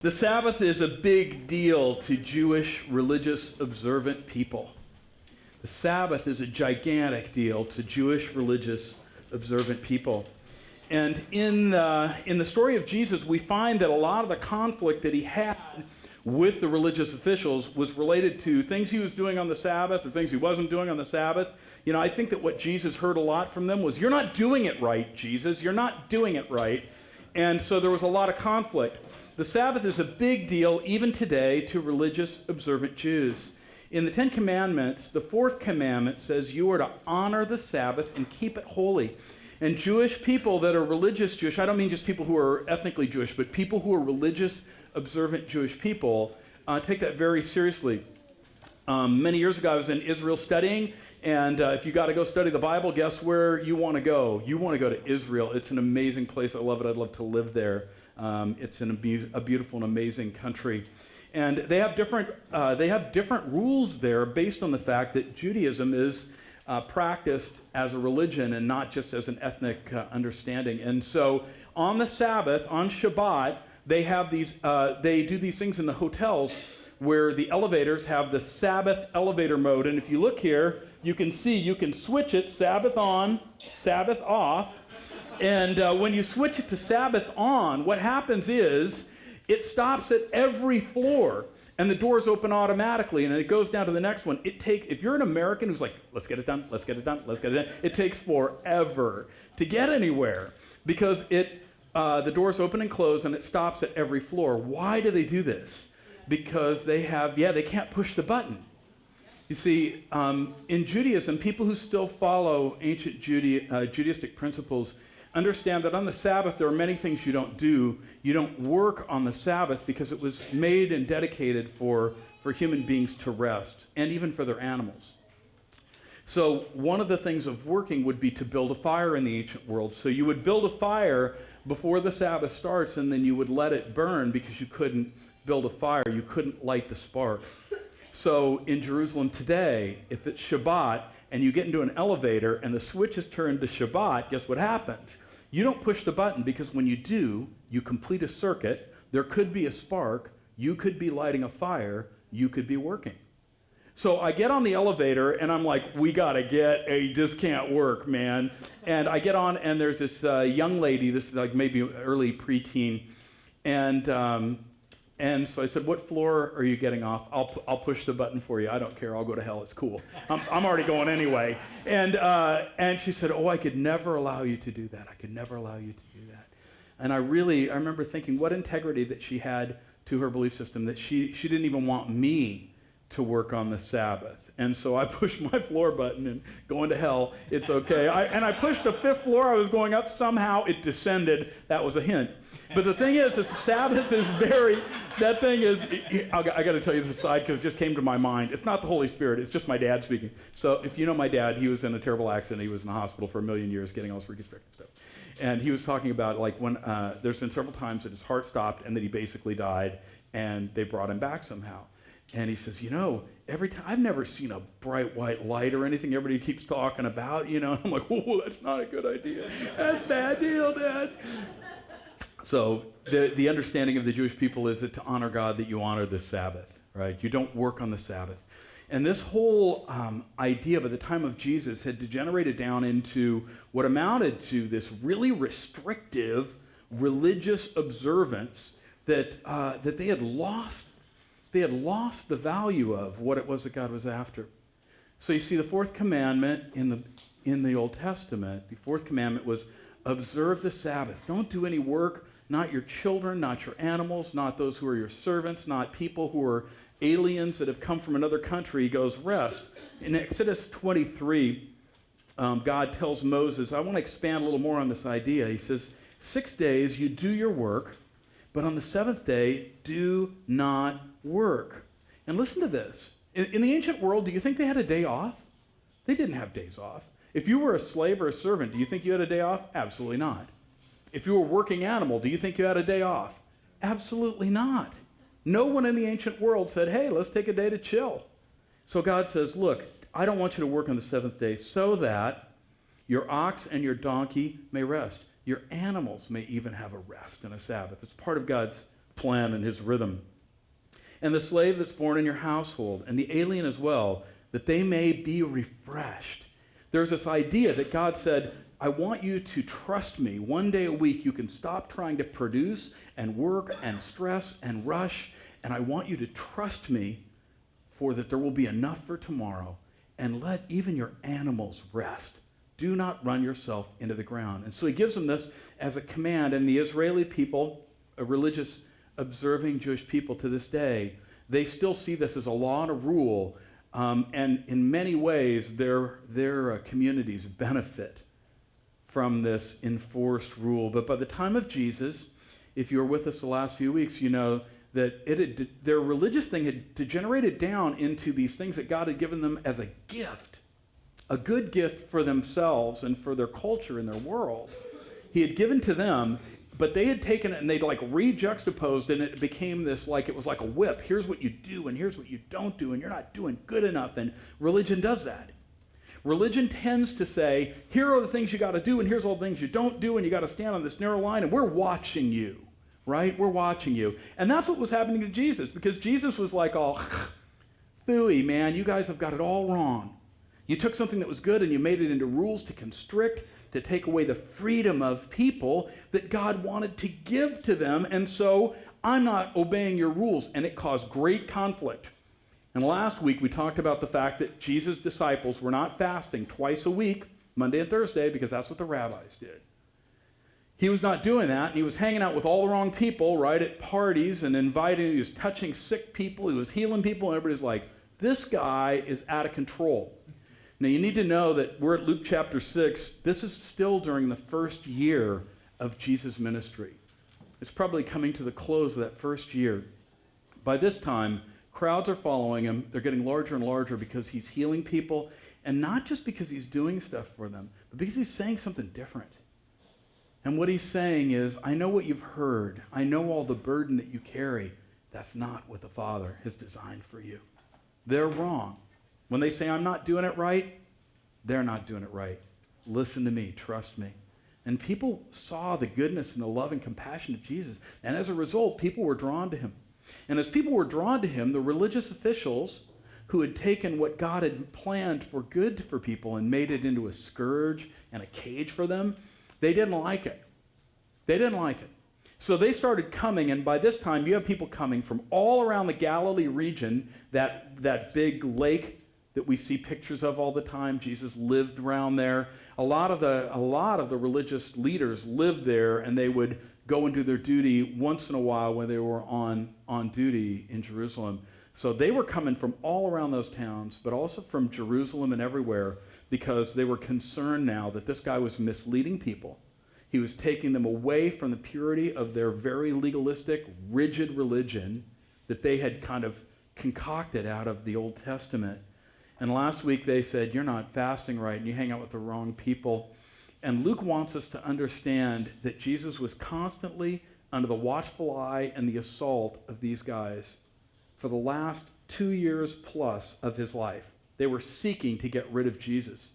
The Sabbath is a big deal to Jewish religious observant people. The Sabbath is a gigantic deal to Jewish religious observant people. And in the story of Jesus, we find that a lot of the conflict that he had with the religious officials was related to things he was doing on the Sabbath or things he wasn't doing on the Sabbath. You know, I think that what Jesus heard a lot from them was, "You're not doing it right, Jesus. You're not doing it right." And so there was a lot of conflict. The Sabbath is a big deal even today to religious observant Jews. In the Ten Commandments, the fourth commandment says you are to honor the Sabbath and keep it holy. And Jewish people that are religious Jewish, I don't mean just people who are ethnically Jewish, but people who are religious observant Jewish people take that very seriously. Many years ago, I was in Israel studying, and if you got to go study the Bible, guess where you want to go? You want to go to Israel. It's an amazing place. I love it. I'd love to live there. It's a beautiful and amazing country. And they have different rules there based on the fact that Judaism is practiced as a religion and not just as an ethnic understanding. And so on the Sabbath, on Shabbat, they have they do these things in the hotels where the elevators have the Sabbath elevator mode. And if you look here, you can see you can switch it, Sabbath on, Sabbath off. And when you switch it to Sabbath on, what happens is it stops at every floor, and the doors open automatically, and it goes down to the next one. If you're an American who's like, let's get it done, let's get it done, let's get it done, it takes forever to get anywhere because the doors open and close, and it stops at every floor. Why do they do this? Because they can't push the button. You see, in Judaism, people who still follow ancient Judaistic principles understand that on the Sabbath there are many things you don't do. You don't work on the Sabbath because it was made and dedicated for human beings to rest, and even for their animals. So one of the things of working would be to build a fire in the ancient world. So you would build a fire before the Sabbath starts, and then you would let it burn because you couldn't build a fire. You couldn't light the spark. So in Jerusalem today, if it's Shabbat and you get into an elevator and the switch is turned to Shabbat, guess what happens? You don't push the button, because when you do, you complete a circuit. There could be a spark. You could be lighting a fire. You could be working. So I get on the elevator and I'm like, this can't work, man. And I get on and there's this young lady, this is like maybe early preteen, and so I said, "What floor are you getting off? I'll push the button for you. I don't care. I'll go to hell. It's cool. I'm already going anyway." And she said, "Oh, I could never allow you to do that. I could never allow you to do that." And I remember thinking what integrity that she had to her belief system, that she didn't even want me to work on the Sabbath. And so I pushed my floor button and going to hell. It's okay. I pushed the fifth floor. I was going up. Somehow it descended. That was a hint. But the thing is, the Sabbath is I got to tell you this aside because it just came to my mind. It's not the Holy Spirit. It's just my dad speaking. So if you know my dad, he was in a terrible accident. He was in the hospital for 1,000,000 years getting all this reconstructive stuff. And he was talking about like when there's been several times that his heart stopped and that he basically died, and they brought him back somehow. And he says, every time, I've never seen a bright white light or anything everybody keeps talking about, And I'm like, "Oh, that's not a good idea. That's a bad deal, Dad." So the understanding of the Jewish people is that to honor God, that you honor the Sabbath, right? You don't work on the Sabbath. And this whole idea by the time of Jesus had degenerated down into what amounted to this really restrictive religious observance that they had lost. They had lost the value of what it was that God was after. So you see, the fourth commandment in the Old Testament, the fourth commandment was observe the Sabbath. Don't do any work, not your children, not your animals, not those who are your servants, not people who are aliens that have come from another country. He goes, rest. In Exodus 23, God tells Moses, I want to expand a little more on this idea. He says, 6 days you do your work, but on the seventh day, do not work. And listen to this. In the ancient world, do you think they had a day off? They didn't have days off. If you were a slave or a servant, do you think you had a day off? Absolutely not. If you were a working animal, do you think you had a day off? Absolutely not. No one in the ancient world said, "Hey, let's take a day to chill." So God says, look, I don't want you to work on the seventh day so that your ox and your donkey may rest. Your animals may even have a rest and a Sabbath. It's part of God's plan and his rhythm. And the slave that's born in your household, and the alien as well, that they may be refreshed. There's this idea that God said, I want you to trust me. One day a week, you can stop trying to produce and work and stress and rush, and I want you to trust me for that there will be enough for tomorrow, and let even your animals rest. Do not run yourself into the ground. And so he gives them this as a command, and the Israeli people, a religious observing Jewish people to this day, they still see this as a law and a rule, and in many ways their communities benefit from this enforced rule. But by the time of Jesus, if you were with us the last few weeks, you know that their religious thing had degenerated down into these things that God had given them as a gift, a good gift for themselves and for their culture and their world. He had given to them, but they had taken it and they'd like re-juxtaposed, and it became this, like, it was like a whip. Here's what you do and here's what you don't do, and you're not doing good enough. And religion does that. Religion tends to say, here are the things you got to do and here's all the things you don't do, and you got to stand on this narrow line, and we're watching you, right? We're watching you. And that's what was happening to Jesus, because Jesus was like, oh, phooey, man, you guys have got it all wrong. You took something that was good and you made it into rules to constrict, to take away the freedom of people that God wanted to give to them, and so I'm not obeying your rules, and it caused great conflict. And last week we talked about the fact that Jesus' disciples were not fasting twice a week, Monday and Thursday, because that's what the rabbis did. He was not doing that, and he was hanging out with all the wrong people, right, at parties and inviting, he was touching sick people, he was healing people, and everybody's like, this guy is out of control. Now, you need to know that we're at Luke chapter 6. This is still during the first year of Jesus' ministry. It's probably coming to the close of that first year. By this time, crowds are following him. They're getting larger and larger because he's healing people, and not just because he's doing stuff for them, but because he's saying something different. And what he's saying is, I know what you've heard. I know all the burden that you carry. That's not what the Father has designed for you. They're wrong. When they say, I'm not doing it right, they're not doing it right. Listen to me, trust me. And people saw the goodness and the love and compassion of Jesus. And as a result, people were drawn to him. And as people were drawn to him, the religious officials who had taken what God had planned for good for people and made it into a scourge and a cage for them, they didn't like it. They didn't like it. So they started coming, and by this time, you have people coming from all around the Galilee region, that big lake that we see pictures of all the time. Jesus lived around there. A lot of the religious leaders lived there, and they would go and do their duty once in a while when they were on duty in Jerusalem. So they were coming from all around those towns, but also from Jerusalem and everywhere, because they were concerned now that this guy was misleading people. He was taking them away from the purity of their very legalistic, rigid religion that they had kind of concocted out of the Old Testament. And last week they said, you're not fasting right, and you hang out with the wrong people. And Luke wants us to understand that Jesus was constantly under the watchful eye and the assault of these guys for the last 2 years plus of his life. They were seeking to get rid of Jesus.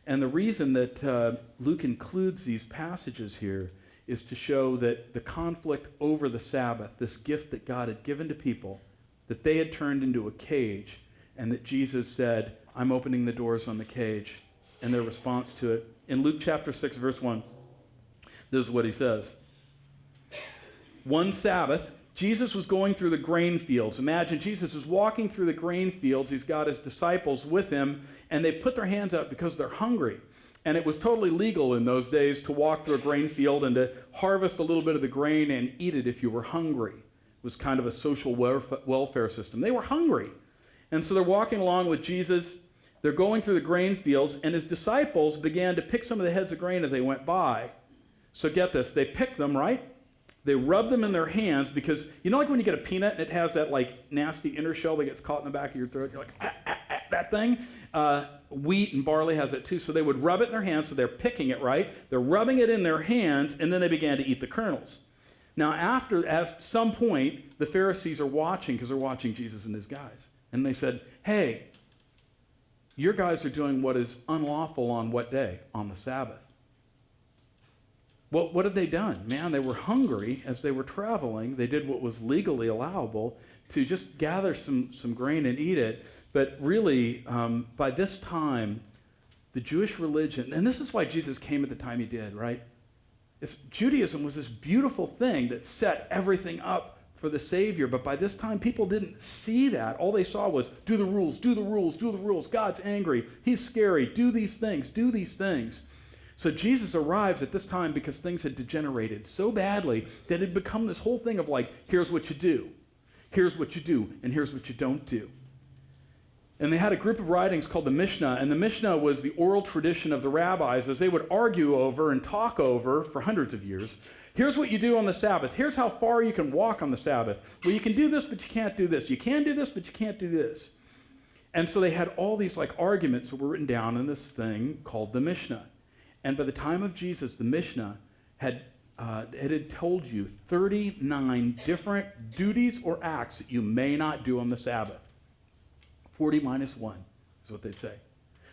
And the reason that Luke includes these passages here is to show that the conflict over the Sabbath, this gift that God had given to people, that they had turned into a cage, and that Jesus said, I'm opening the doors on the cage, and their response to it. In Luke chapter 6, verse 1, this is what he says. One Sabbath, Jesus was going through the grain fields. Imagine Jesus is walking through the grain fields. He's got his disciples with him, and they put their hands up because they're hungry. And it was totally legal in those days to walk through a grain field and to harvest a little bit of the grain and eat it if you were hungry. It was kind of a social welfare system. They were hungry. And so they're walking along with Jesus. They're going through the grain fields, and his disciples began to pick some of the heads of grain as they went by. So get this, they pick them, right? They rub them in their hands because, you know, like when you get a peanut and it has that like nasty inner shell that gets caught in the back of your throat, you're like, that thing? Wheat and barley has it too. So they would rub it in their hands, so they're picking it, right? They're rubbing it in their hands, and then they began to eat the kernels. Now, at some point, the Pharisees are watching because they're watching Jesus and his guys. And they said, hey, your guys are doing what is unlawful on what day? On the Sabbath. What had they done? Man, they were hungry as they were traveling. They did what was legally allowable to just gather some grain and eat it. But really, by this time, the Jewish religion, and this is why Jesus came at the time he did, right? Judaism was this beautiful thing that set everything up for the Savior, but by this time, people didn't see that. All they saw was, do the rules, do the rules, do the rules. God's angry. He's scary. Do these things, do these things. So Jesus arrives at this time because things had degenerated so badly that it had become this whole thing of like, here's what you do, and here's what you don't do. And they had a group of writings called the Mishnah, and the Mishnah was the oral tradition of the rabbis as they would argue over and talk over for hundreds of years. Here's what you do on the Sabbath. Here's how far you can walk on the Sabbath. Well, you can do this, but you can't do this. You can do this, but you can't do this. And so they had all these like arguments that were written down in this thing called the Mishnah. And by the time of Jesus, the Mishnah had told you 39 different duties or acts that you may not do on the Sabbath. 40 minus 1 is what they'd say.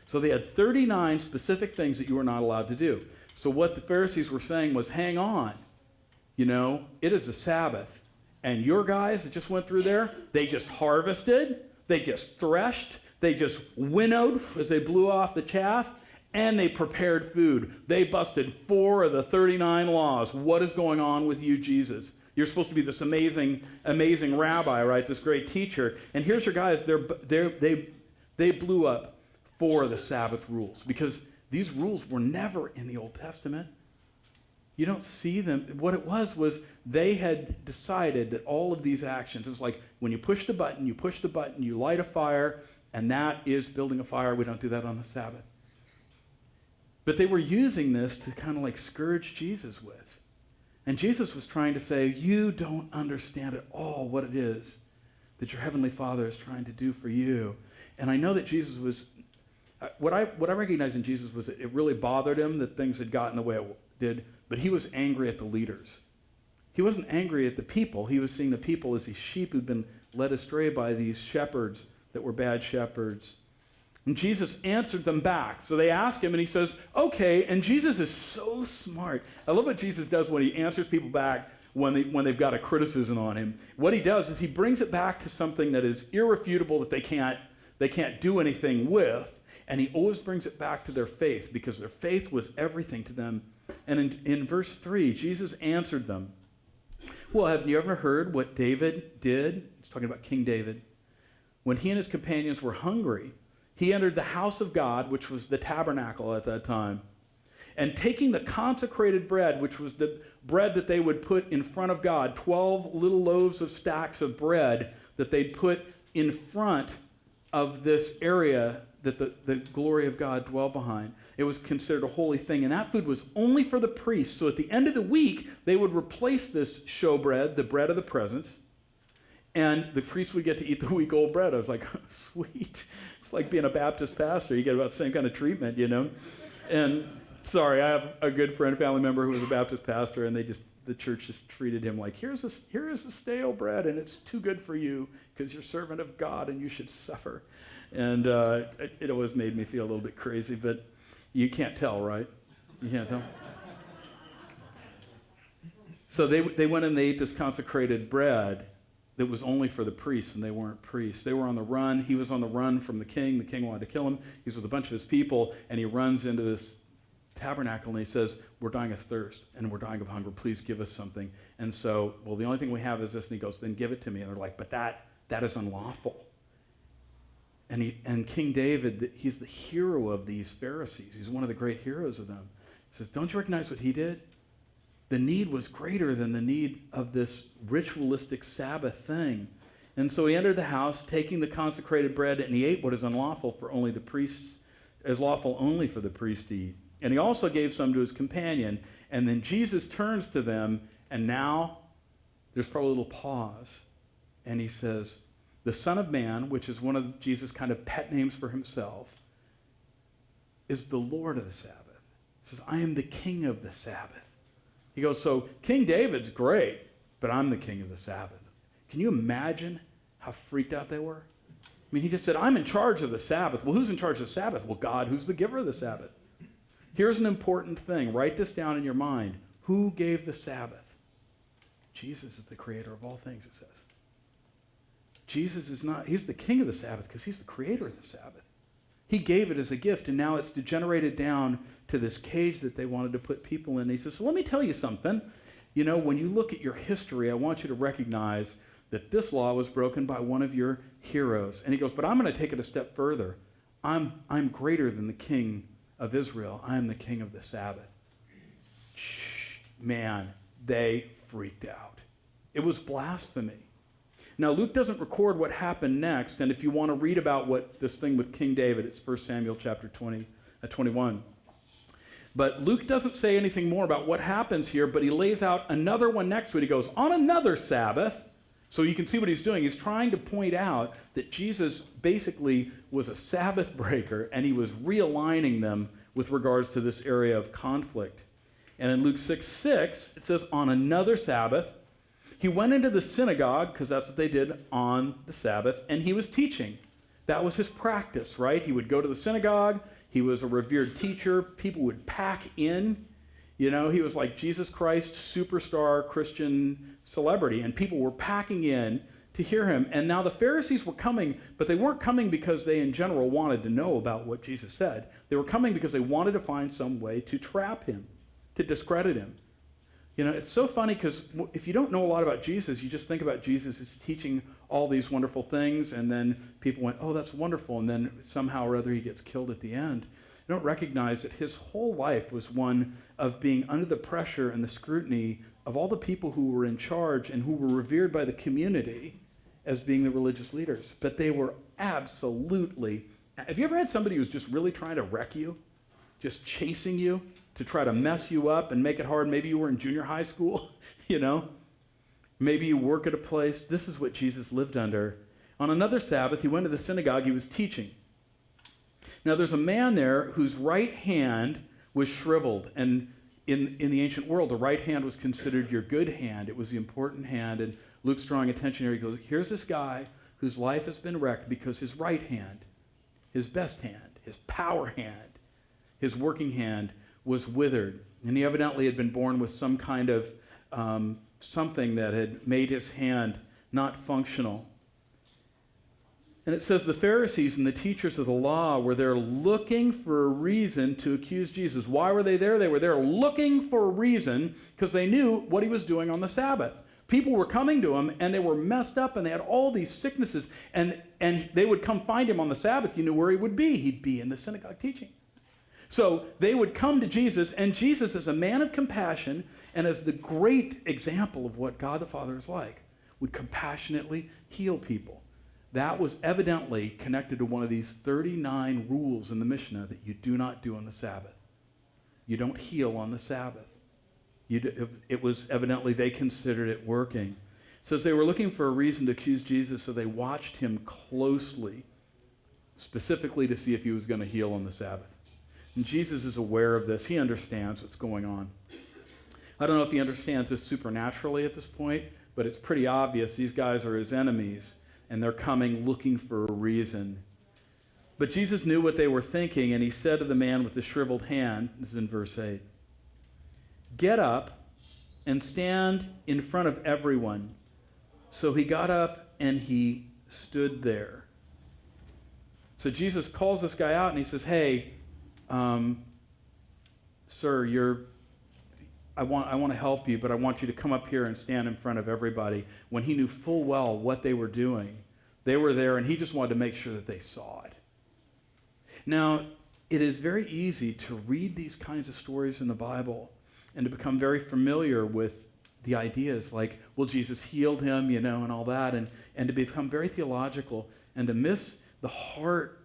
So they had 39 specific things that you were not allowed to do. So what the Pharisees were saying was, hang on. It is a Sabbath. And your guys that just went through there, they just harvested, they just threshed, they just winnowed as they blew off the chaff, and they prepared food. They busted 4 of the 39 laws. What is going on with you, Jesus? You're supposed to be this amazing, amazing rabbi, right? This great teacher. And here's your guys, they blew up 4 of the Sabbath rules because these rules were never in the Old Testament. You don't see them. What it was they had decided that all of these actions, it was like when you push the button, you light a fire, and that is building a fire. We don't do that on the Sabbath. But they were using this to kind of like scourge Jesus with. And Jesus was trying to say, you don't understand at all what it is that your Heavenly Father is trying to do for you. And I know that Jesus was, what I recognize in Jesus was that it really bothered him that things had gotten the way it did, but he was angry at the leaders. He wasn't angry at the people. He was seeing the people as these sheep who'd been led astray by these shepherds that were bad shepherds. And Jesus answered them back. So they ask him, and he says, okay. And Jesus is so smart. I love what Jesus does when he answers people back when they've got a criticism on him. What he does is he brings it back to something that is irrefutable that they can't do anything with. And he always brings it back to their faith because their faith was everything to them. And in verse 3, Jesus answered them. Well, have you ever heard what David did? It's talking about King David. When he and his companions were hungry, he entered the house of God, which was the tabernacle at that time, and taking the consecrated bread, which was the bread that they would put in front of God, 12 little loaves of stacks of bread that they'd put in front of this area that the glory of God dwelled behind. It was considered a holy thing, and that food was only for the priests. So at the end of the week, they would replace this showbread, the bread of the presence, and the priests would get to eat the week-old bread. I was like, oh, sweet. It's like being a Baptist pastor. You get about the same kind of treatment, And sorry, I have a good friend, family member who was a Baptist pastor, and the church just treated him like, here is the stale bread, and it's too good for you because you're servant of God and you should suffer. And it always made me feel a little bit crazy, but you can't tell, right? You can't tell. So they went and they ate this consecrated bread that was only for the priests, and they weren't priests. They were on the run. He was on the run from the king. The king wanted to kill him. He's with a bunch of his people, and he runs into this tabernacle, and he says, we're dying of thirst, and we're dying of hunger. Please give us something. And so, well, the only thing we have is this. And he goes, then give it to me. And they're like, but that is unlawful. And King David, he's the hero of these Pharisees. He's one of the great heroes of them. He says, don't you recognize what he did? The need was greater than the need of this ritualistic Sabbath thing. And so he entered the house, taking the consecrated bread, and he ate what is unlawful for only the priests, is lawful only for the priest to eat. And he also gave some to his companion. And then Jesus turns to them, and now there's probably a little pause. And he says, the Son of Man, which is one of Jesus' kind of pet names for himself, is the Lord of the Sabbath. He says, I am the King of the Sabbath. He goes, so King David's great, but I'm the King of the Sabbath. Can you imagine how freaked out they were? I mean, he just said, I'm in charge of the Sabbath. Well, who's in charge of the Sabbath? Well, God, who's the giver of the Sabbath. Here's an important thing. Write this down in your mind. Who gave the Sabbath? Jesus is the creator of all things, it says. Jesus is not, he's the king of the Sabbath because he's the creator of the Sabbath. He gave it as a gift, and now it's degenerated down to this cage that they wanted to put people in. He says, so let me tell you something. You know, when you look at your history, I want you to recognize that this law was broken by one of your heroes. And he goes, but I'm going to take it a step further. I'm greater than the king of Israel. I am the king of the Sabbath. Man, they freaked out. It was blasphemy. Now, Luke doesn't record what happened next, and if you want to read about what this thing with King David, it's 1 Samuel chapter 21. But Luke doesn't say anything more about what happens here, but he lays out another one next to it. He goes, on another Sabbath. So you can see what he's doing. He's trying to point out that Jesus basically was a Sabbath breaker, and he was realigning them with regards to this area of conflict. And in Luke 6:6, it says, on another Sabbath, he went into the synagogue, because that's what they did on the Sabbath, and he was teaching. That was his practice, right? He would go to the synagogue. He was a revered teacher. People would pack in. You know, he was like Jesus Christ, superstar Christian celebrity, and people were packing in to hear him. And now the Pharisees were coming, but they weren't coming because they in general wanted to know about what Jesus said. They were coming because they wanted to find some way to trap him, to discredit him. You know, it's so funny because if you don't know a lot about Jesus, you just think about Jesus as teaching all these wonderful things, and then people went, oh, that's wonderful, and then somehow or other he gets killed at the end. You don't recognize that his whole life was one of being under the pressure and the scrutiny of all the people who were in charge and who were revered by the community as being the religious leaders. But they were absolutely... Have you ever had somebody who's just really trying to wreck you? Just chasing you to try to mess you up and make it hard? Maybe you were in junior high school, you know? Maybe you work at a place. This is what Jesus lived under. On another Sabbath, he went to the synagogue. He was teaching. Now, there's a man there whose right hand was shriveled. And in the ancient world, the right hand was considered your good hand. It was the important hand. And Luke's drawing attention here. He goes, here's this guy whose life has been wrecked because his right hand, his best hand, his power hand, his working hand was withered. And he evidently had been born with some kind of something that had made his hand not functional. And it says the Pharisees and the teachers of the law were there looking for a reason to accuse Jesus. Why were they there? They were there looking for a reason because they knew what he was doing on the Sabbath. People were coming to him, and they were messed up, and they had all these sicknesses, and they would come find him on the Sabbath. You knew where he would be. He'd be in the synagogue teaching. So they would come to Jesus, and Jesus, as a man of compassion and as the great example of what God the Father is like, would compassionately heal people. That was evidently connected to one of these 39 rules in the Mishnah that you do not do on the Sabbath. You don't heal on the Sabbath. It was evidently they considered it working. It says they were looking for a reason to accuse Jesus, so they watched him closely, specifically to see if he was going to heal on the Sabbath. And Jesus is aware of this. He understands what's going on. I don't know if he understands this supernaturally at this point, but it's pretty obvious these guys are his enemies, and they're coming looking for a reason. But Jesus knew what they were thinking, and he said to the man with the shriveled hand, this is in verse 8, "Get up and stand in front of everyone." So he got up and he stood there. So Jesus calls this guy out and he says, hey, sir, I want to help you, but I want you to come up here and stand in front of everybody. When he knew full well what they were doing, they were there, and he just wanted to make sure that they saw it. Now, it is very easy to read these kinds of stories in the Bible and to become very familiar with the ideas like, well, Jesus healed him, you know, and all that, and to become very theological and to miss the heart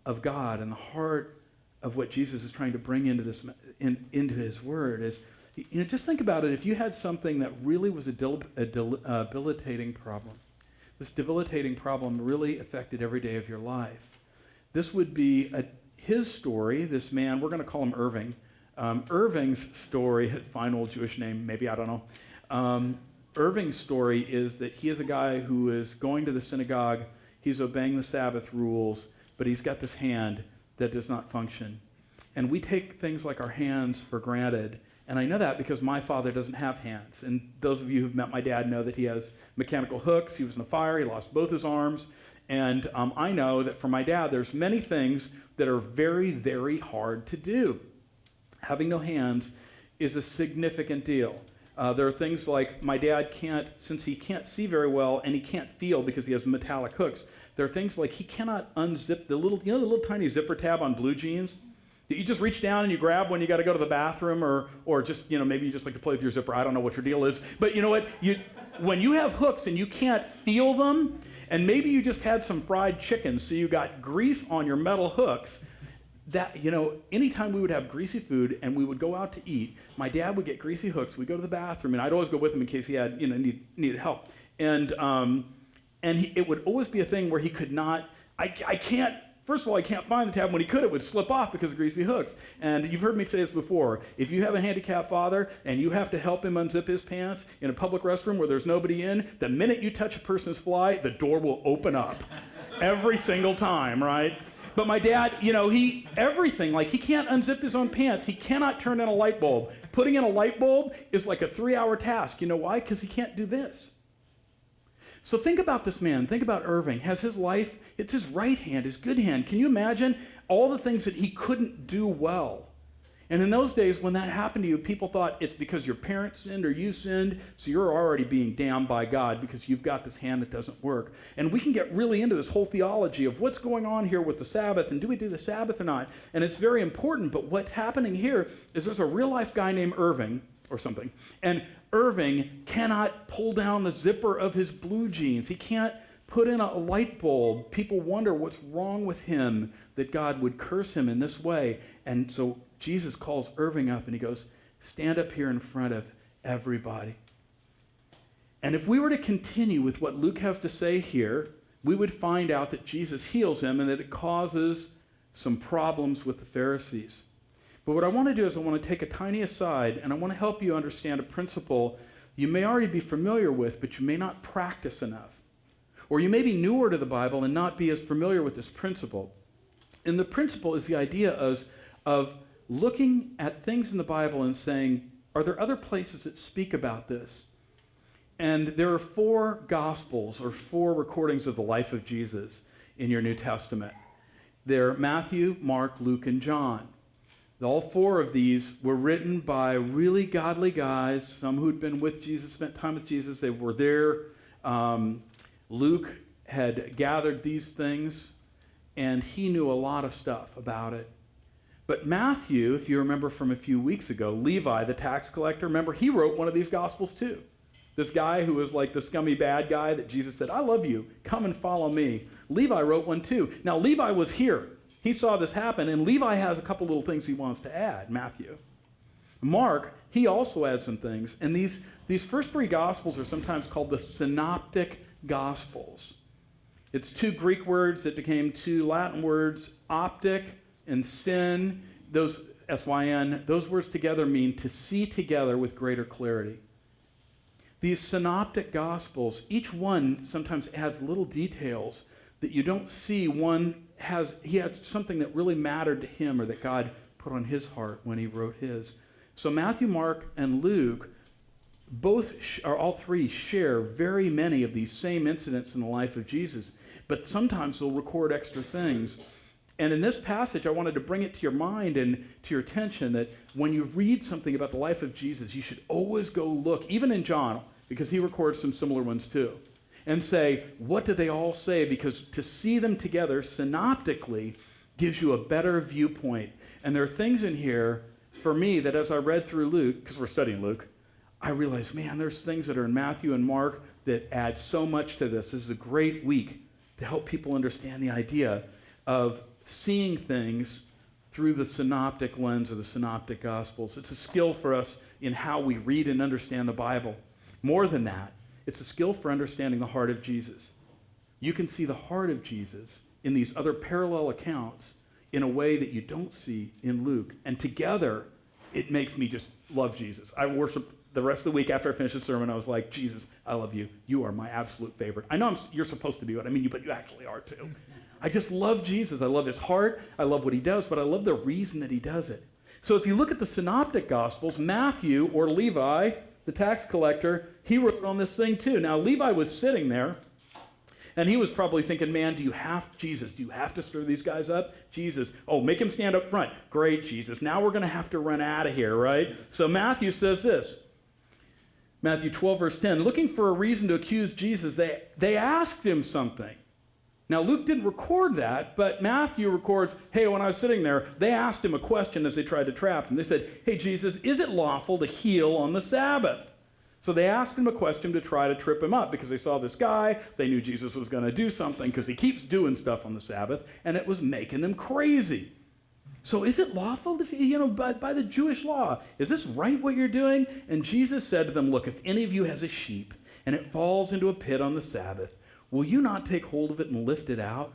of God and the heart of what Jesus is trying to bring into into his word. Is, you know, just think about it. If you had something that really was a debilitating problem, this debilitating problem really affected every day of your life, this would be his story. This man, we're going to call him Irving. Irving's story, fine old Jewish name, maybe, I don't know. Irving's story is that he is a guy who is going to the synagogue, he's obeying the Sabbath rules, but he's got this hand that does not function. And we take things like our hands for granted, And I know that because my father doesn't have hands. And those of you who've met my dad know that he has mechanical hooks. He was in a fire. He lost both his arms. And I know that for my dad, there's many things that are very, very hard to do. Having no hands is a significant deal. There are things like my dad can't, since he can't see very well and he can't feel because he has metallic hooks, there are things like he cannot unzip the little, the little tiny zipper tab on blue jeans that you just reach down and you grab when you got to go to the bathroom, or just, maybe you just like to play with your zipper. I don't know what your deal is. But you know what? When you have hooks and you can't feel them, and maybe you just had some fried chicken, so you got grease on your metal hooks, that, anytime we would have greasy food and we would go out to eat, my dad would get greasy hooks. We'd go to the bathroom, and I'd always go with him in case he had, needed help. And it would always be a thing where he could not, I can't, first of all, I can't find the tab. When he could, it would slip off because of greasy hooks. And you've heard me say this before. If you have a handicapped father and you have to help him unzip his pants in a public restroom where there's nobody in, the minute you touch a person's fly, the door will open up. Every single time, right? But my dad, everything, like he can't unzip his own pants. He cannot turn on a light bulb. Putting in a light bulb is like a 3-hour task. You know why? Because he can't do this. So think about this man. Think about Irving. Has his life, it's his right hand, his good hand. Can you imagine all the things that he couldn't do well? And in those days, when that happened to you, people thought it's because your parents sinned or you sinned, so you're already being damned by God because you've got this hand that doesn't work. And we can get really into this whole theology of what's going on here with the Sabbath, and do we do the Sabbath or not? And it's very important, but what's happening here is there's a real-life guy named Irving, or something, and Irving cannot pull down the zipper of his blue jeans. He can't put in a light bulb. People wonder what's wrong with him that God would curse him in this way. And so Jesus calls Irving up and he goes, stand up here in front of everybody. And if we were to continue with what Luke has to say here, we would find out that Jesus heals him and that it causes some problems with the Pharisees. But what I want to do is I want to take a tiny aside, and I want to help you understand a principle you may already be familiar with, but you may not practice enough. Or you may be newer to the Bible and not be as familiar with this principle. And the principle is the idea of looking at things in the Bible and saying, are there other places that speak about this? And there are 4 Gospels, or 4 recordings of the life of Jesus in your New Testament. They're Matthew, Mark, Luke, and John. All 4 of these were written by really godly guys, some who'd been with Jesus, spent time with Jesus. They were there. Luke had gathered these things, and he knew a lot of stuff about it. But Matthew, if you remember from a few weeks ago, Levi, the tax collector, remember, he wrote one of these Gospels too. This guy who was like the scummy bad guy that Jesus said, I love you, come and follow me. Levi wrote one too. Now, Levi was here. He saw this happen, and Levi has a couple little things he wants to add, Matthew. Mark, he also adds some things, and these first 3 Gospels are sometimes called the Synoptic Gospels. It's 2 Greek words that became 2 Latin words, optic and syn, those S-Y-N, those words together mean to see together with greater clarity. These Synoptic Gospels, each one sometimes adds little details that you don't see. He had something that really mattered to him or that God put on his heart when he wrote his. So Matthew, Mark, and Luke, all 3 share very many of these same incidents in the life of Jesus, but sometimes they'll record extra things. And in this passage, I wanted to bring it to your mind and to your attention that when you read something about the life of Jesus, you should always go look, even in John, because he records some similar ones too, and say, what do they all say? Because to see them together synoptically gives you a better viewpoint. And there are things in here, for me, that as I read through Luke, because we're studying Luke, I realized, man, there's things that are in Matthew and Mark that add so much to this. This is a great week to help people understand the idea of seeing things through the synoptic lens or the synoptic gospels. It's a skill for us in how we read and understand the Bible. More than that, it's a skill for understanding the heart of Jesus. You can see the heart of Jesus in these other parallel accounts in a way that you don't see in Luke. And together, it makes me just love Jesus. I worshiped the rest of the week after I finished the sermon. I was like, Jesus, I love you. You are my absolute favorite. I know you're supposed to be what I mean, but you actually are too. I just love Jesus. I love his heart. I love what he does, but I love the reason that he does it. So if you look at the synoptic gospels, Matthew, or Levi, the tax collector, he wrote on this thing too. Now Levi was sitting there, and he was probably thinking, man, Jesus, do you have to stir these guys up? Jesus, oh, make him stand up front. Great, Jesus. Now we're going to have to run out of here, right? So Matthew says this, Matthew 12, verse 10, looking for a reason to accuse Jesus, they asked him something. Now, Luke didn't record that, but Matthew records, hey, when I was sitting there, they asked him a question as they tried to trap him. They said, hey, Jesus, is it lawful to heal on the Sabbath? So they asked him a question to try to trip him up because they saw this guy. They knew Jesus was going to do something because he keeps doing stuff on the Sabbath, and it was making them crazy. So is it lawful, by the Jewish law? Is this right what you're doing? And Jesus said to them, look, if any of you has a sheep and it falls into a pit on the Sabbath, will you not take hold of it and lift it out?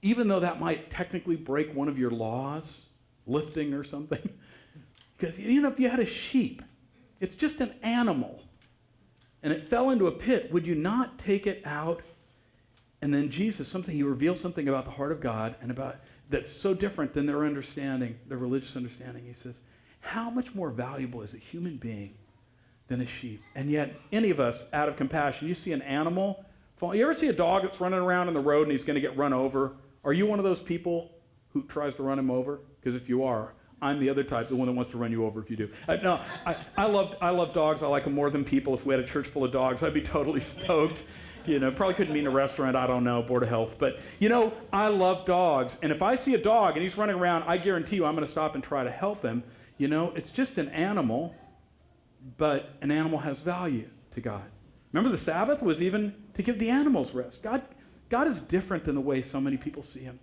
Even though that might technically break one of your laws, lifting or something. Because, if you had a sheep, it's just an animal, and it fell into a pit, would you not take it out? And then Jesus, he reveals something about the heart of God and about that's so different than their understanding, their religious understanding. He says, how much more valuable is a human being than a sheep? And yet, any of us, out of compassion, you see an animal fall. You ever see a dog that's running around on the road and he's going to get run over? Are you one of those people who tries to run him over? Because if you are, I'm the other type, the one that wants to run you over if you do. No, I love dogs. I like them more than people. If we had a church full of dogs, I'd be totally stoked. Probably couldn't meet in a restaurant, I don't know, Board of Health. But, I love dogs. And if I see a dog and he's running around, I guarantee you I'm going to stop and try to help him. It's just an animal, but an animal has value to God. Remember, the Sabbath was even to give the animals rest. God is different than the way so many people see him.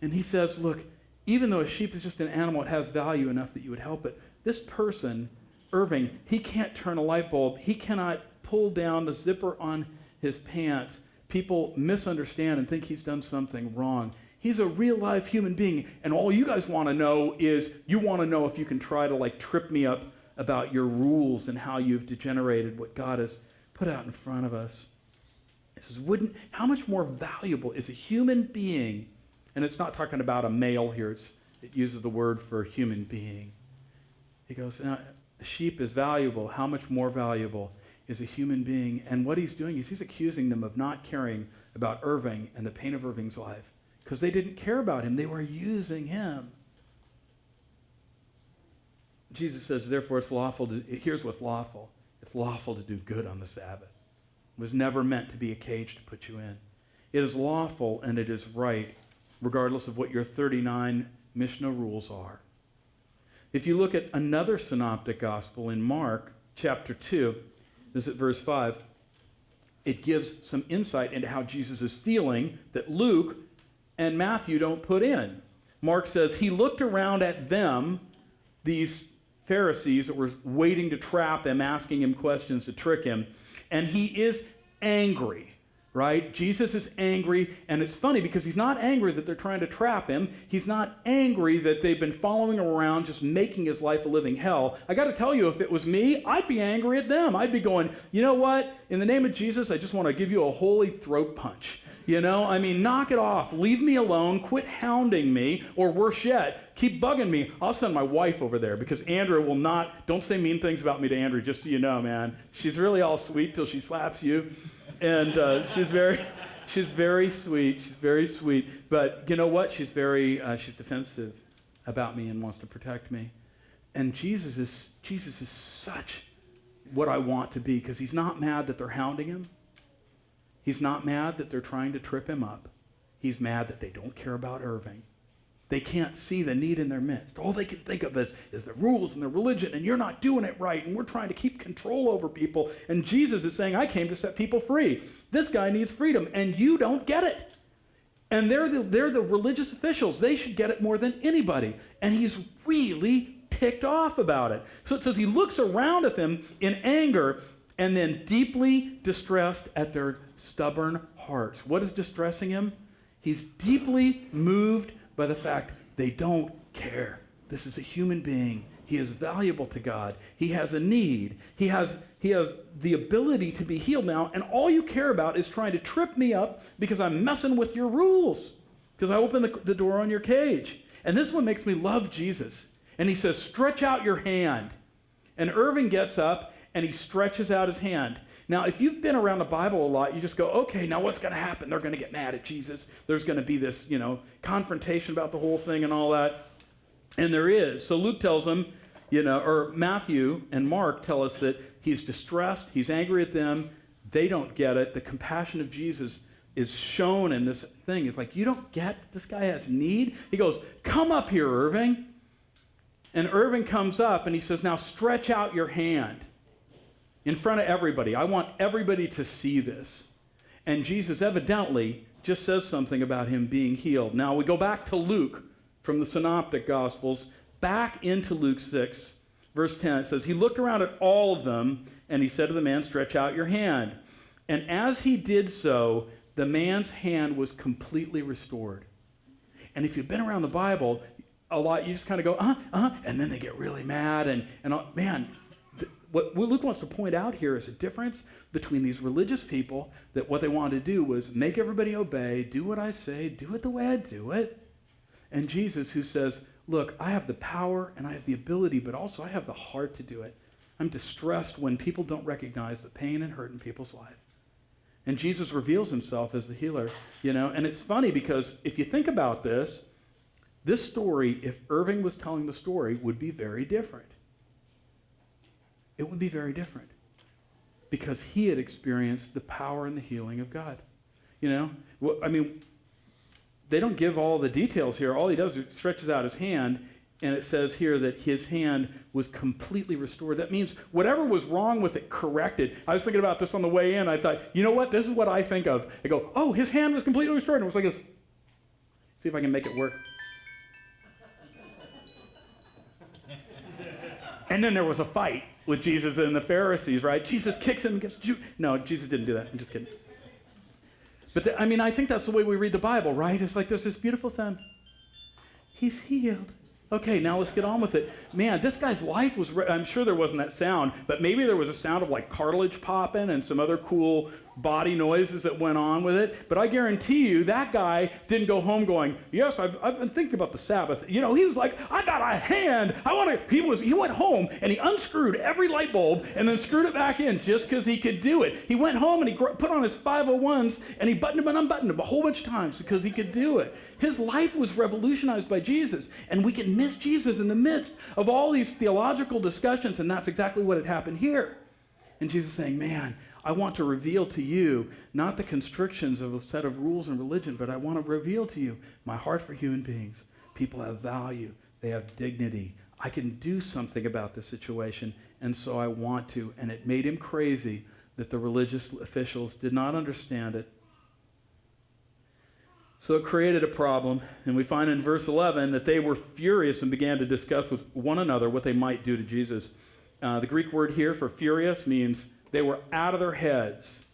And he says, look, even though a sheep is just an animal, it has value enough that you would help it. This person, Irving, he can't turn a light bulb. He cannot pull down the zipper on his pants. People misunderstand and think he's done something wrong. He's a real live human being. And all you guys want to know is you want to know if you can try to trip me up about your rules and how you've degenerated what God has put out in front of us. It says, how much more valuable is a human being? And it's not talking about a male here. It uses the word for human being. He goes, a sheep is valuable. How much more valuable is a human being? And what he's doing is he's accusing them of not caring about Irving and the pain of Irving's life because they didn't care about him. They were using him. Jesus says, therefore, here's what's lawful. It's lawful to do good on the Sabbath. It was never meant to be a cage to put you in. It is lawful and it is right, regardless of what your 39 Mishnah rules are. If you look at another synoptic gospel in Mark chapter 2, this is at verse 5, it gives some insight into how Jesus is feeling that Luke and Matthew don't put in. Mark says, he looked around at them, these Pharisees that were waiting to trap him, asking him questions to trick him, and he is angry. Right? Jesus is angry, and it's funny because he's not angry that they're trying to trap him. He's not angry that they've been following him around, just making his life a living hell. I got to tell you, if it was me, I'd be angry at them. I'd be going, you know what? In the name of Jesus, I just want to give you a holy throat punch. Knock it off. Leave me alone. Quit hounding me. Or worse yet, keep bugging me. I'll send my wife over there because Andrea will not, don't say mean things about me to Andrea, just so you know, man. She's really all sweet till she slaps you. And she's very sweet. She's very sweet. But you know what? She's defensive about me and wants to protect me. And Jesus is such what I want to be because he's not mad that they're hounding him. He's not mad that they're trying to trip him up. He's mad that they don't care about Irving. They can't see the need in their midst. All they can think of is the rules and the religion, and you're not doing it right, and we're trying to keep control over people. And Jesus is saying, I came to set people free. This guy needs freedom, and you don't get it. And they're the religious officials. They should get it more than anybody. And he's really ticked off about it. So it says he looks around at them in anger and then deeply distressed at their stubborn hearts. What is distressing him? He's deeply moved by the fact they don't care. This is a human being. He is valuable to God. He has a need. He has the ability to be healed now, and all you care about is trying to trip me up because I'm messing with your rules, because I opened the door on your cage. And this is what makes me love Jesus. And he says, stretch out your hand. And Irving gets up and he stretches out his hand. Now, if you've been around the Bible a lot, you just go, okay, now what's going to happen? They're going to get mad at Jesus. There's going to be this, confrontation about the whole thing and all that. And there is. So Luke tells them, or Matthew and Mark tell us that he's distressed. He's angry at them. They don't get it. The compassion of Jesus is shown in this thing. It's like, you don't get this guy has need? He goes, come up here, Irving. And Irving comes up and he says, now stretch out your hand in front of everybody. I want everybody to see this. And Jesus evidently just says something about him being healed. Now we go back to Luke from the Synoptic Gospels, back into Luke 6, verse 10. It says, he looked around at all of them and he said to the man, stretch out your hand. And as he did so, the man's hand was completely restored. And if you've been around the Bible a lot, you just kind of go, and then they get really mad. What Luke wants to point out here is a difference between these religious people that what they wanted to do was make everybody obey, do what I say, do it the way I do it. And Jesus who says, look, I have the power and I have the ability, but also I have the heart to do it. I'm distressed when people don't recognize the pain and hurt in people's life. And Jesus reveals himself as the healer, And it's funny because if you think about this story, if Irving was telling the story, would be very different. It would be very different because he had experienced the power and the healing of God. They don't give all the details here. All he does is stretches out his hand, and it says here that his hand was completely restored. That means whatever was wrong with it corrected. I was thinking about this on the way in. I thought, you know what? This is what I think of. I go, oh, his hand was completely restored. And it was like this. See if I can make it work. And then there was a fight with Jesus and the Pharisees, right? Jesus kicks him and gets No, Jesus didn't do that. I'm just kidding. But I think that's the way we read the Bible, right? It's like there's this beautiful son. He's healed. Okay, now let's get on with it. Man, this guy's life was, I'm sure there wasn't that sound, but maybe there was a sound of like cartilage popping and some other cool body noises that went on with it. But I guarantee you that guy didn't go home going, yes, I've been thinking about the Sabbath. He was like, I got a hand. He went home and he unscrewed every light bulb and then screwed it back in just because he could do it. He went home and he put on his 501s and he buttoned them and unbuttoned them a whole bunch of times because he could do it. His life was revolutionized by Jesus, and we can miss Jesus in the midst of all these theological discussions, and that's exactly what had happened here. And Jesus is saying, man, I want to reveal to you not the constrictions of a set of rules and religion, but I want to reveal to you my heart for human beings. People have value. They have dignity. I can do something about this situation, and so I want to. And it made him crazy that the religious officials did not understand it. So it created a problem, and we find in verse 11 that they were furious and began to discuss with one another what they might do to Jesus. The Greek word here for furious means they were out of their heads.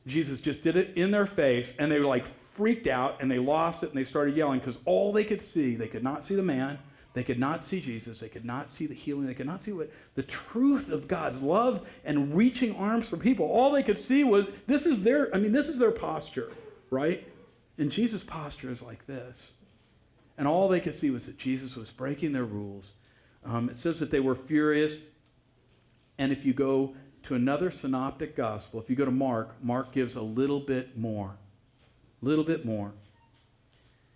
Jesus just did it in their face, and they were like freaked out, and they lost it, and they started yelling because all they could see, they could not see the man, they could not see Jesus, they could not see the healing, they could not see the truth of God's love and reaching arms for people. All they could see was, this is their posture, right? And Jesus' posture is like this. And all they could see was that Jesus was breaking their rules. It says that they were furious. And if you go to another synoptic gospel, if you go to Mark, Mark gives a little bit more.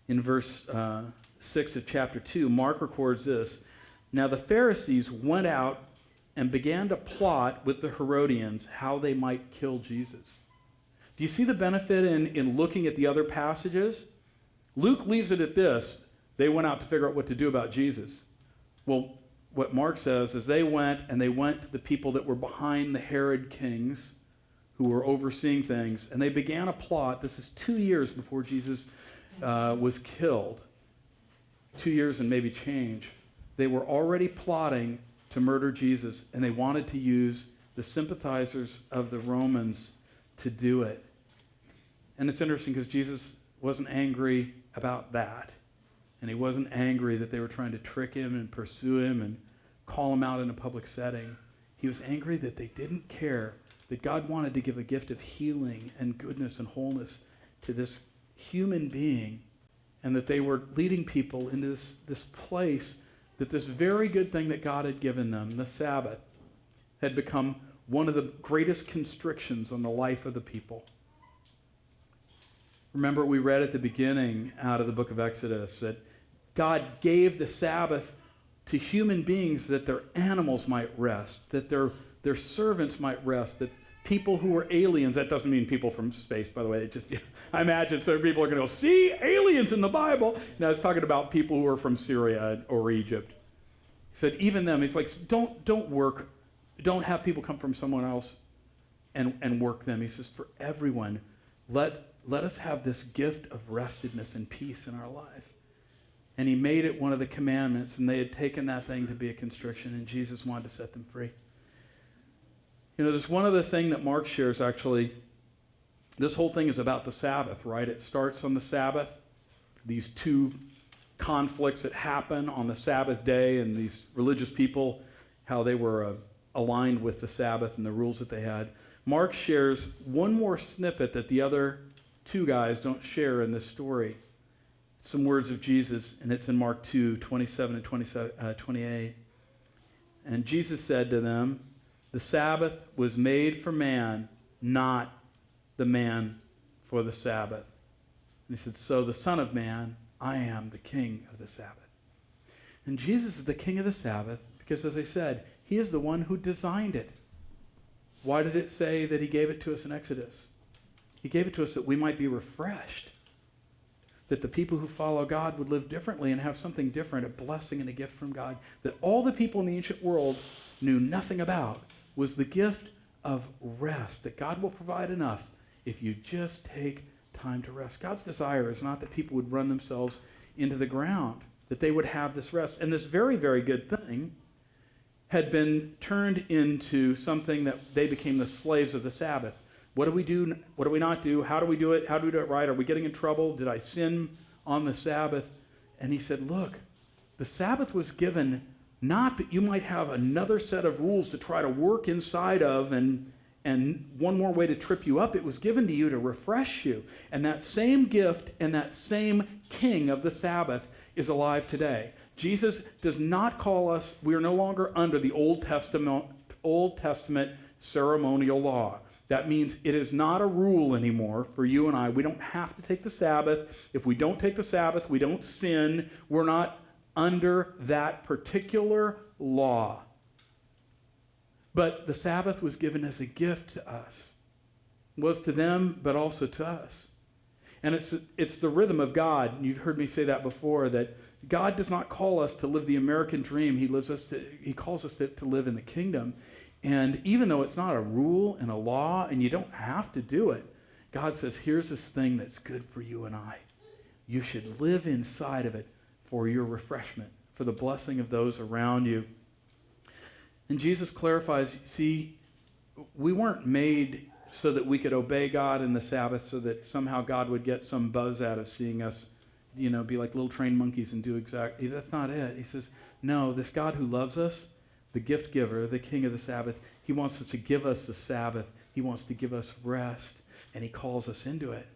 In verse 6 of chapter 2, Mark records this. Now the Pharisees went out and began to plot with the Herodians how they might kill Jesus. Do you see the benefit in looking at the other passages? Luke leaves it at this. They went out to figure out what to do about Jesus. Well, what Mark says is they went to the people that were behind the Herod kings who were overseeing things, and they began a plot. This is 2 years before Jesus was killed. 2 years and maybe change. They were already plotting to murder Jesus, and they wanted to use the sympathizers of the Romans to do it. And it's interesting because Jesus wasn't angry about that. And he wasn't angry that they were trying to trick him and pursue him and call him out in a public setting. He was angry that they didn't care, that God wanted to give a gift of healing and goodness and wholeness to this human being, and that they were leading people into this place that this very good thing that God had given them, the Sabbath, had become one of the greatest constrictions on the life of the people. Remember, we read at the beginning out of the book of Exodus that God gave the Sabbath to human beings that their animals might rest, that their servants might rest, that people who were aliens, that doesn't mean people from space, by the way. I imagine some people are going to go, see, aliens in the Bible. No, it's talking about people who are from Syria or Egypt. He said, even them, he's like, don't work. Don't have people come from someone else and work them. He says, for everyone, let us have this gift of restedness and peace in our life. And he made it one of the commandments, and they had taken that thing to be a constriction, and Jesus wanted to set them free. You know, there's one other thing that Mark shares, actually. This whole thing is about the Sabbath, right? It starts on the Sabbath. These two conflicts that happen on the Sabbath day, and these religious people, how they were aligned with the Sabbath and the rules that they had. Mark shares one more snippet that the other two guys don't share in this story. Some words of Jesus, and it's in Mark 2, 27 and 28. And Jesus said to them, the Sabbath was made for man, not the man for the Sabbath. And he said, so the Son of Man, I am the King of the Sabbath. And Jesus is the King of the Sabbath because, as I said, he is the one who designed it. Why did it say that he gave it to us in Exodus? He gave it to us that we might be refreshed, that the people who follow God would live differently and have something different, a blessing and a gift from God, that all the people in the ancient world knew nothing about, was the gift of rest, that God will provide enough if you just take time to rest. God's desire is not that people would run themselves into the ground, that they would have this rest. And this very, very good thing had been turned into something that they became the slaves of the Sabbath. What do we do? What do we not do? How do we do it? How do we do it right? Are we getting in trouble? Did I sin on the Sabbath? And he said, look, the Sabbath was given not that you might have another set of rules to try to work inside of and one more way to trip you up. It was given to you to refresh you. And that same gift and that same King of the Sabbath is alive today. Jesus does not call us, we are no longer under the Old Testament ceremonial law. That means it is not a rule anymore for you and I. We don't have to take the Sabbath. If we don't take the Sabbath, we don't sin. We're not under that particular law. But the Sabbath was given as a gift to us. It was to them, but also to us. And it's the rhythm of God. And you've heard me say that before, that God does not call us to live the American dream. He calls us to live in the kingdom. And even though it's not a rule and a law, and you don't have to do it, God says, here's this thing that's good for you and I. You should live inside of it for your refreshment, for the blessing of those around you. And Jesus clarifies, see, we weren't made so that we could obey God in the Sabbath so that somehow God would get some buzz out of seeing us, be like little trained monkeys and do exactly. That's not it. He says, no, this God who loves us, the gift giver, the King of the Sabbath, he wants us to give us the Sabbath. He wants to give us rest, and he calls us into it.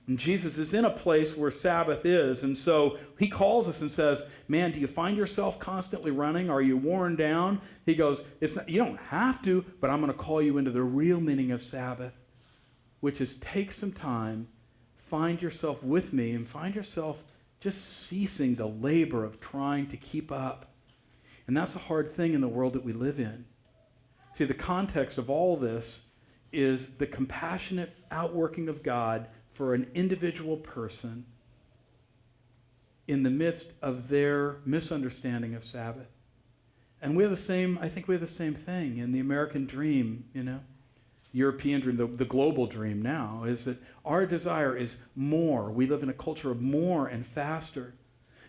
And Jesus is in a place where Sabbath is, and so he calls us and says, man, do you find yourself constantly running? Are you worn down? He goes, you don't have to, but I'm going to call you into the real meaning of Sabbath, which is take some time, find yourself with me, and find yourself just ceasing the labor of trying to keep up. And that's a hard thing in the world that we live in. See, the context of all this is the compassionate outworking of God for an individual person in the midst of their misunderstanding of Sabbath. And I think we have the same thing in the American dream, European dream, the global dream now, is that our desire is more. We live in a culture of more and faster.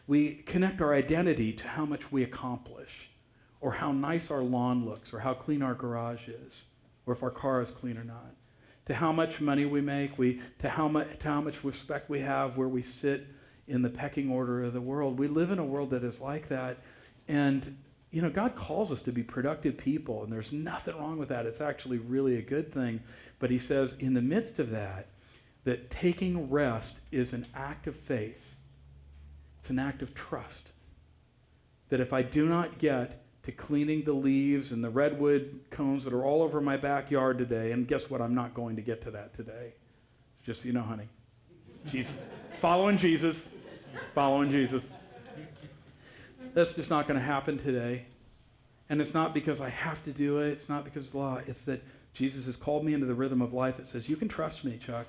We connect our identity to how much we accomplish, or how nice our lawn looks, or how clean our garage is, or if our car is clean or not, to how much money we make, to how much respect we have, where we sit in the pecking order of the world. We live in a world that is like that, and God calls us to be productive people, and there's nothing wrong with that. It's actually really a good thing. But he says in the midst of that taking rest is an act of faith. It's an act of trust. that if I do not get to cleaning the leaves and the redwood cones that are all over my backyard today, and guess what? I'm not going to get to that today. Just so you know, honey. Jesus. Following Jesus. Following Jesus. That's just not going to happen today. And it's not because I have to do it. It's not because of the law. It's that Jesus has called me into the rhythm of life that says, you can trust me, Chuck,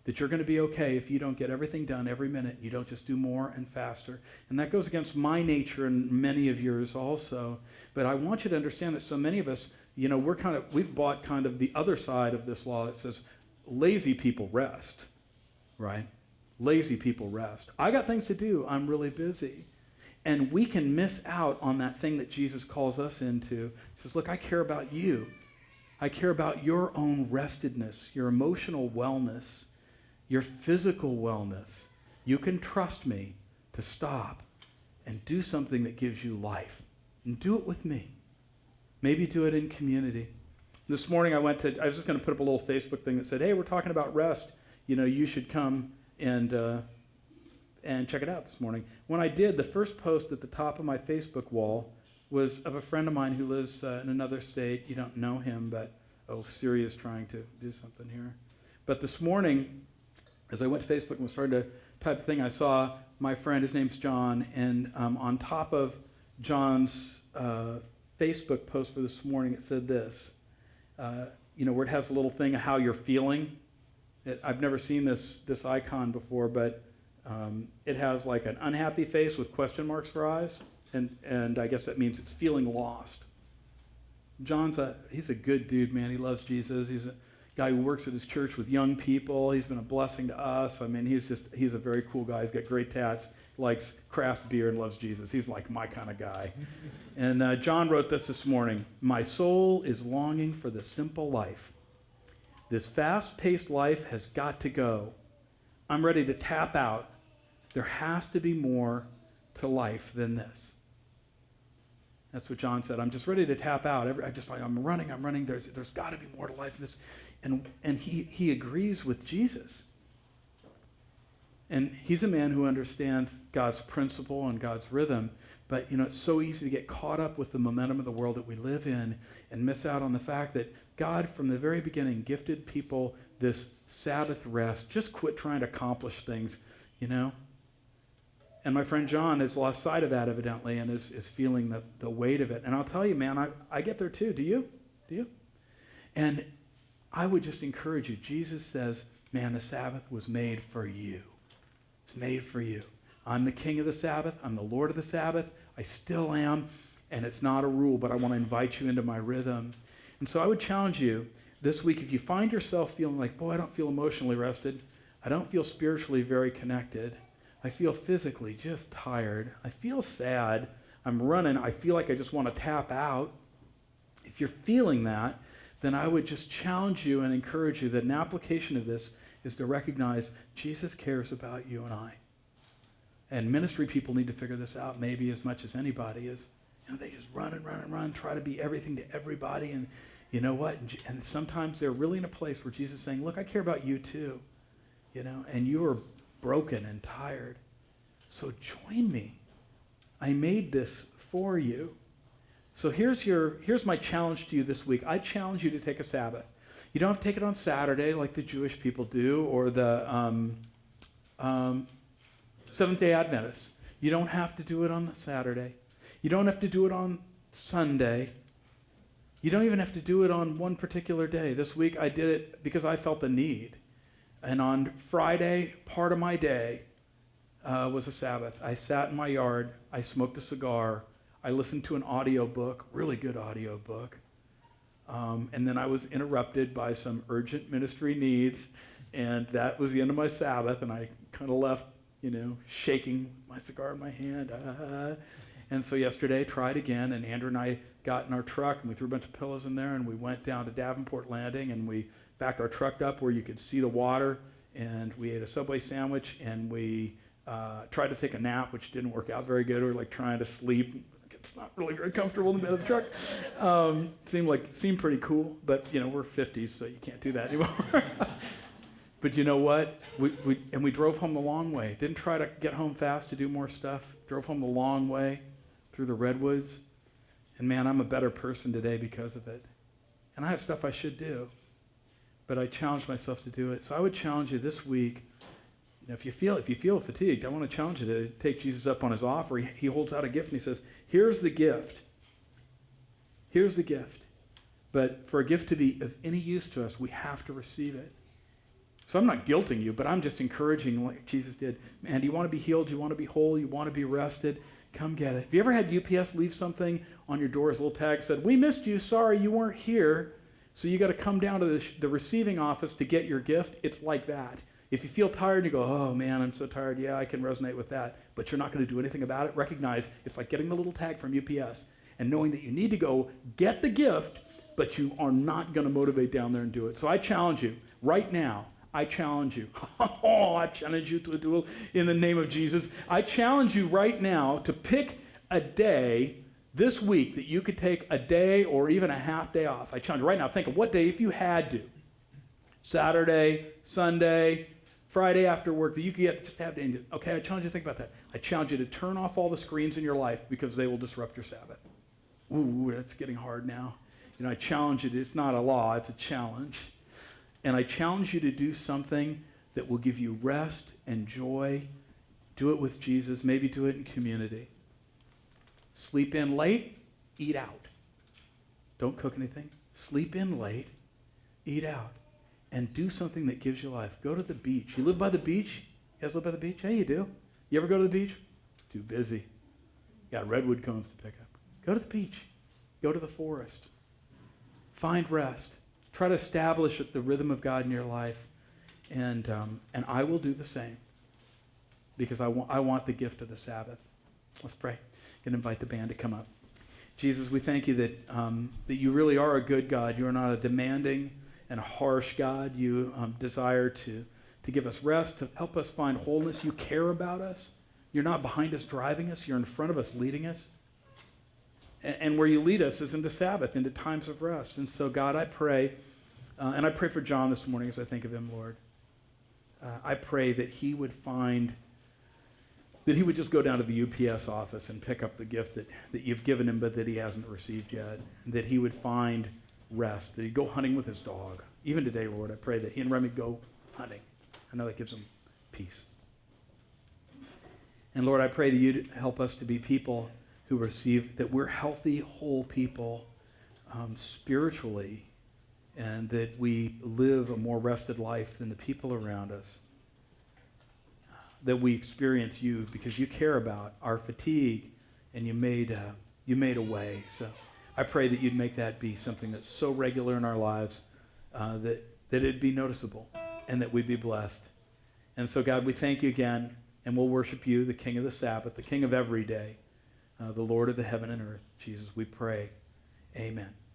that you're going to be okay if you don't get everything done every minute. You don't just do more and faster. And that goes against my nature and many of yours also. But I want you to understand that so many of us, we've bought kind of the other side of this law that says lazy people rest, right? Lazy people rest. I got things to do. I'm really busy. And we can miss out on that thing that Jesus calls us into. He says, look, I care about you. I care about your own restedness, your emotional wellness, your physical wellness. You can trust me to stop and do something that gives you life. And do it with me. Maybe do it in community. This morning I was just going to put up a little Facebook thing that said, hey, we're talking about rest. You should come and check it out this morning. When I did, the first post at the top of my Facebook wall was of a friend of mine who lives in another state. You don't know him, but, Siri is trying to do something here. But this morning, as I went to Facebook and was starting to type the thing, I saw my friend, his name's John, and on top of John's Facebook post for this morning, it said this, where it has a little thing of how you're feeling. I've never seen this icon before, but it has like an unhappy face with question marks for eyes, and I guess that means it's feeling lost. He's a good dude, man. He loves Jesus. He's a guy who works at his church with young people. He's been a blessing to us. I mean, he's a very cool guy. He's got great tats, likes craft beer, and loves Jesus. He's like my kind of guy. And John wrote this morning. My soul is longing for the simple life. This fast-paced life has got to go. I'm ready to tap out. There has to be more to life than this. That's what John said. I'm just ready to tap out. I'm running. There's got to be more to life than this. And he agrees with Jesus. And he's a man who understands God's principle and God's rhythm. But, it's so easy to get caught up with the momentum of the world that we live in and miss out on the fact that God, from the very beginning, gifted people this Sabbath rest. Just quit trying to accomplish things, And my friend John has lost sight of that, evidently, and is feeling the weight of it. And I'll tell you, man, I get there too. Do you? Do you? And I would just encourage you. Jesus says, man, the Sabbath was made for you. It's made for you. I'm the king of the Sabbath. I'm the Lord of the Sabbath. I still am. And it's not a rule, but I want to invite you into my rhythm. And so I would challenge you this week, if you find yourself feeling like, boy, I don't feel emotionally rested. I don't feel spiritually very connected. I feel physically just tired. I feel sad. I'm running. I feel like I just want to tap out. If you're feeling that, then I would just challenge you and encourage you that an application of this is to recognize Jesus cares about you and I. And ministry people need to figure this out maybe as much as anybody is. They just run, try to be everything to everybody. And you know what? And sometimes they're really in a place where Jesus is saying, look, I care about you too. And you are broken and tired. So join me. I made this for you. So here's my challenge to you this week. I challenge you to take a Sabbath. You don't have to take it on Saturday like the Jewish people do, or the Seventh-day Adventists. You don't have to do it on Saturday. You don't have to do it on Sunday. You don't even have to do it on one particular day. This week I did it because I felt the need. And on Friday, part of my day was a Sabbath. I sat in my yard. I smoked a cigar. I listened to an audiobook, really good audiobook. And then I was interrupted by some urgent ministry needs. And that was the end of my Sabbath. And I kind of left, shaking my cigar in my hand. And so yesterday, tried again. And Andrew and I got in our truck, and we threw a bunch of pillows in there, and we went down to Davenport Landing, and we backed our truck up where you could see the water, and we ate a Subway sandwich, and we tried to take a nap, which didn't work out very good. We were like trying to sleep. It's not really very comfortable in the bed of the truck. Seemed pretty cool, but we're 50s, so you can't do that anymore. But you know what? We drove home the long way. Didn't try to get home fast to do more stuff. Drove home the long way. through the redwoods. And man, I'm a better person today because of it. And I have stuff I should do, but I challenge myself to do it. So I would challenge you this week, if you feel fatigued, I want to challenge you to take Jesus up on his offer. He holds out a gift and he says, here's the gift. Here's the gift. But for a gift to be of any use to us, we have to receive it. So I'm not guilting you, but I'm just encouraging like Jesus did. Man, do you want to be healed? Do you want to be whole? You want to be rested? Come get it. Have you ever had UPS leave something on your door as a little tag said, we missed you, sorry you weren't here, so you got to come down to the receiving office to get your gift? It's like that. If you feel tired and you go, oh man, I'm so tired, yeah, I can resonate with that, but you're not going to do anything about it, recognize it's like getting the little tag from UPS and knowing that you need to go get the gift, but you are not going to motivate down there and do it. So I challenge you right now. I challenge you. Oh, I challenge you to do it in the name of Jesus. I challenge you right now to pick a day this week that you could take a day or even a half day off. I challenge you right now. Think of what day, if you had to. Saturday, Sunday, Friday after work, that you could just have day. Okay, I challenge you to think about that. I challenge you to turn off all the screens in your life because they will disrupt your Sabbath. Ooh, that's getting hard now. I challenge you. It's not a law, it's a challenge. And I challenge you to do something that will give you rest and joy. Do it with Jesus. Maybe do it in community. Sleep in late, eat out. Don't cook anything. Sleep in late, eat out. And do something that gives you life. Go to the beach. You live by the beach? You guys live by the beach? Yeah, you do. You ever go to the beach? Too busy. Got redwood cones to pick up. Go to the beach. Go to the forest. Find rest. Try to establish the rhythm of God in your life, and I will do the same because I want the gift of the Sabbath. Let's pray and invite the band to come up. Jesus, we thank you that you really are a good God. You are not a demanding and a harsh God. You desire to give us rest, to help us find wholeness. You care about us. You're not behind us driving us. You're in front of us leading us. And where you lead us is into Sabbath, into times of rest. And so, God, I pray, and I pray for John this morning as I think of him, Lord. I pray that he would just go down to the UPS office and pick up the gift that you've given him but that he hasn't received yet. And that he would find rest, that he'd go hunting with his dog. Even today, Lord, I pray that he and Remy go hunting. I know that gives him peace. And Lord, I pray that you'd help us to be people who receive, that we're healthy, whole people spiritually, and that we live a more rested life than the people around us. That we experience you because you care about our fatigue, and you made a way. So I pray that you'd make that be something that's so regular in our lives that it'd be noticeable and that we'd be blessed. And so, God, we thank you again, and we'll worship you, the King of the Sabbath, the King of every day. The Lord of the heaven and earth. Jesus, we pray. Amen.